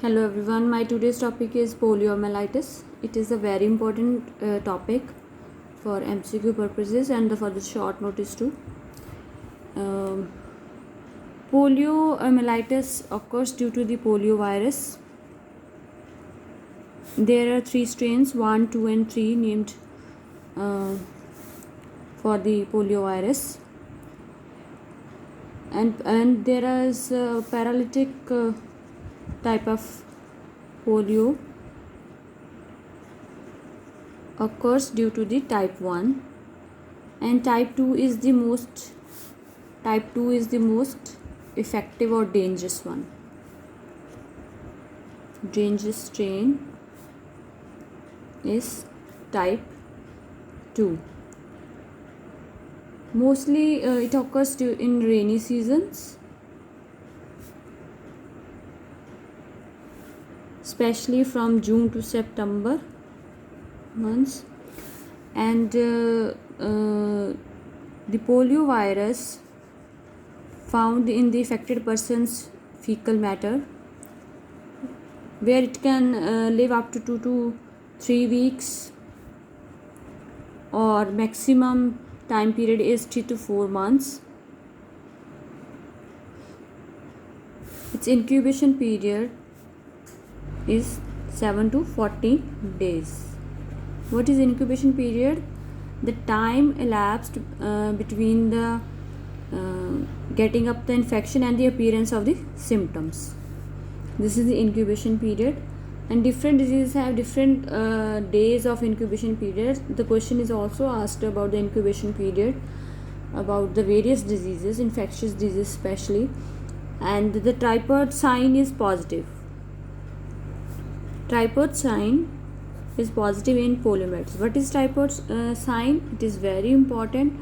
Hello everyone, my today's topic is poliomyelitis. It is a very important topic for MCQ purposes and for the short notice too. Um, Poliomyelitis occurs due to the poliovirus. There are three strains, 1, 2 and 3 named for the poliovirus. And there is a paralytic type of polio occurs due to the type 1, and type 2 is the most effective or dangerous one. Dangerous strain is type 2. Mostly it occurs in rainy seasons, especially from June to September months, and the poliovirus found in the affected person's fecal matter, where it can live up to 2 to 3 weeks, or maximum time period is 3 to 4 months. Its incubation period is 7 to 40 days. What is incubation period? The time elapsed between the getting up the infection and the appearance of the symptoms. This is the incubation period, and different diseases have different days of incubation period. The question is also asked about the incubation period about the various diseases, infectious diseases especially, and the tripod sign is positive. Tripod sign is positive in poliomyelitis. What is tripod sign? It is very important.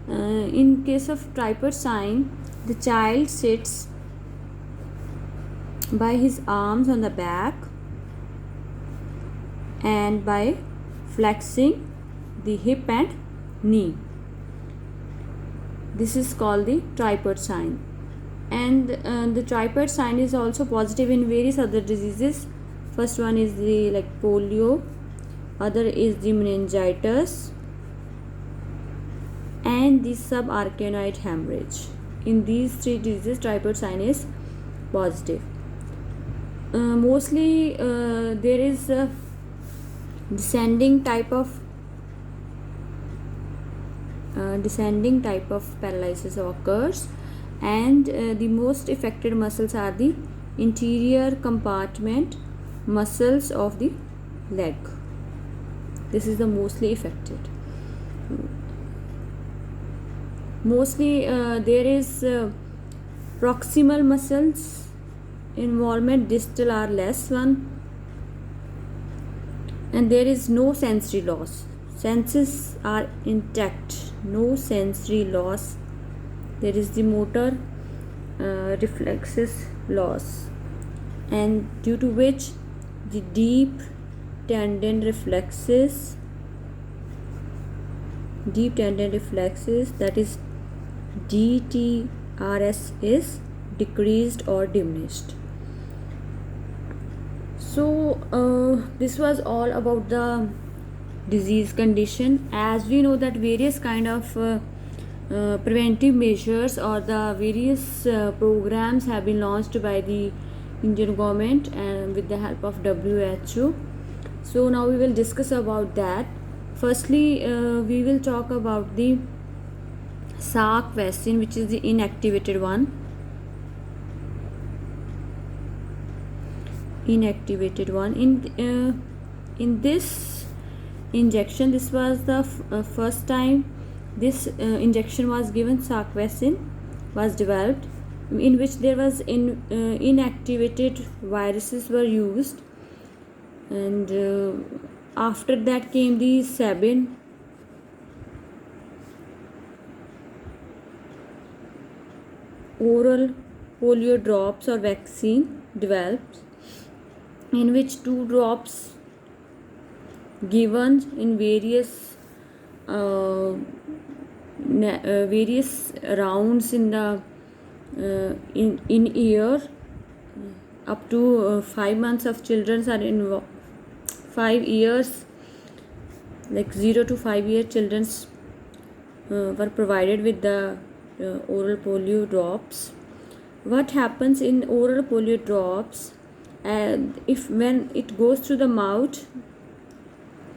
In case of tripod sign, the child sits by his arms on the back and by flexing the hip and knee. This is called the tripod sign. And the tripod sign is also positive in various other diseases. First one is the polio, other is the meningitis and the subarachnoid hemorrhage. In these three diseases, tripod sign is positive. Mostly there is a descending type of paralysis occurs, and the most affected muscles are the interior compartment muscles of the leg. This is the mostly affected. Mostly there is proximal muscles involvement, distal are less one, and there is no sensory loss. Senses are intact, no sensory loss. There is the motor reflexes loss, and due to which the deep tendon reflexes, that is DTRS, is decreased or diminished. So this was all about the disease condition. As we know that various kind of preventive measures or the various programs have been launched by the Indian government and with the help of WHO. So now we will discuss about that. Firstly, we will talk about the Salk vaccine, which is the inactivated one. In this injection, this was the first time this injection was given. Salk vaccine was developed, in which there was inactivated viruses were used, and after that came the Sabin. Oral polio drops or vaccine developed, in which 2 drops given in various rounds in the in ear up to 5 months of children are in 5 years, like 0 to 5 year children were provided with the oral polio drops. What happens in oral polio drops, if when it goes through the mouth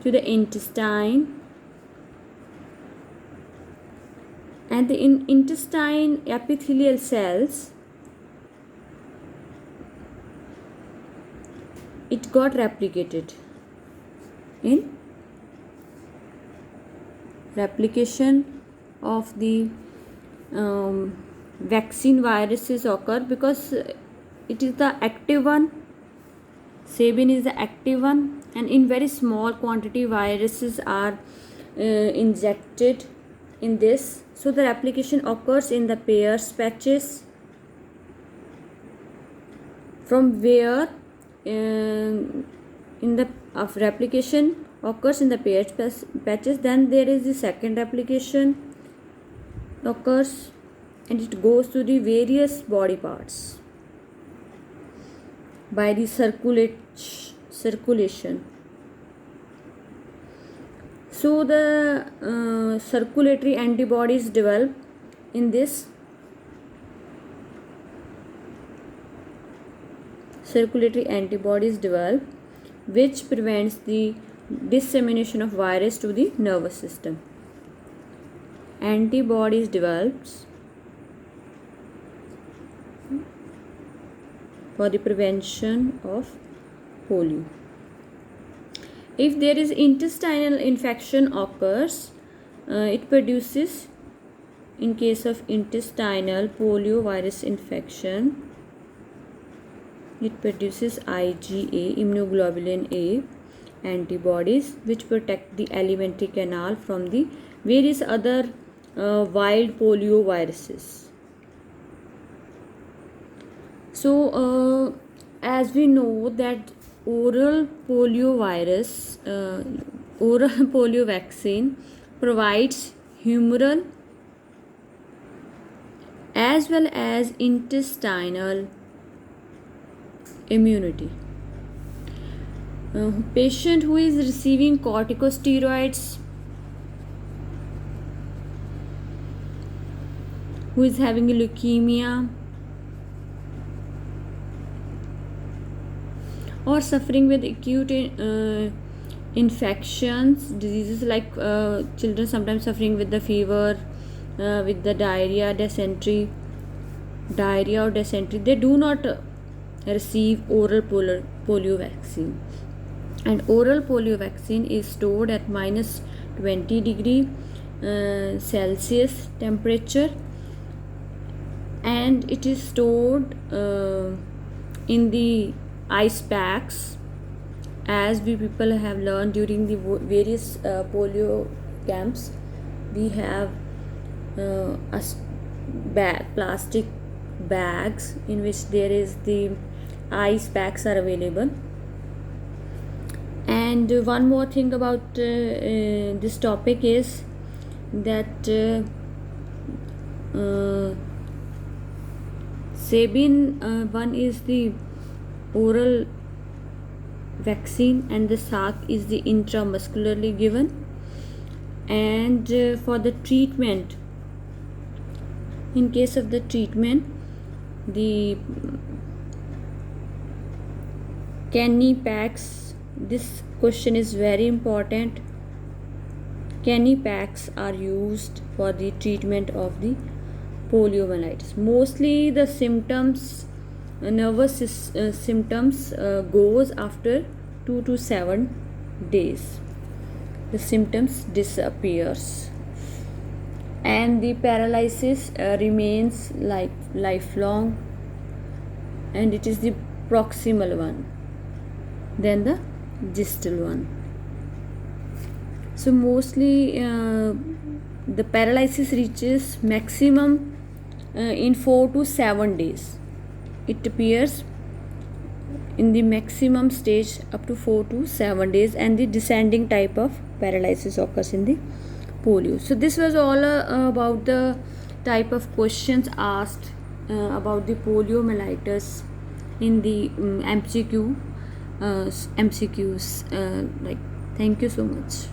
to the intestine, and the intestine epithelial cells, it got replicated. In replication of the vaccine viruses occur because it is the active one. Sabin is the active one, and in very small quantity viruses are injected in this. So the replication occurs in the Peyer's patches, from where in the of replication occurs in the Peyer's patches. Then there is the second replication occurs, and it goes to the various body parts by the circulation. So the circulatory antibodies develop in this. Circulatory antibodies develop, which prevents the dissemination of virus to the nervous system. Antibodies develops for the prevention of polio. If there is intestinal infection occurs, it produces, in case of intestinal poliovirus infection, it produces IgA, immunoglobulin A antibodies, which protect the alimentary canal from the various other wild polioviruses. So as we know that oral polio vaccine provides humoral as well as intestinal immunity. Patient who is receiving corticosteroids, who is having a leukemia, or suffering with acute infections, diseases like children sometimes suffering with the fever, with the diarrhea or dysentery, they do not receive oral polio vaccine. And oral polio vaccine is stored at -20 degree Celsius temperature, and it is stored in the ice packs, as we people have learned during the various polio camps. We have plastic bags in which there is the ice packs are available. And one more thing about this topic is that Sabin one is the oral vaccine, and the Salk is the intramuscularly given. And for the treatment, in case of the treatment, the Kenny packs, this question is very important. Kenny packs are used for the treatment of the poliomyelitis. Mostly the symptoms, nervous symptoms goes after 2 to 7 days. The symptoms disappears, and the paralysis remains like lifelong, and it is the proximal one, then the distal one. So mostly the paralysis reaches maximum in 4 to 7 days. It appears in the maximum stage up to 4 to 7 days, and the descending type of paralysis occurs in the polio. So this was all about the type of questions asked about the poliomyelitis in the MCQs. Like, thank you so much.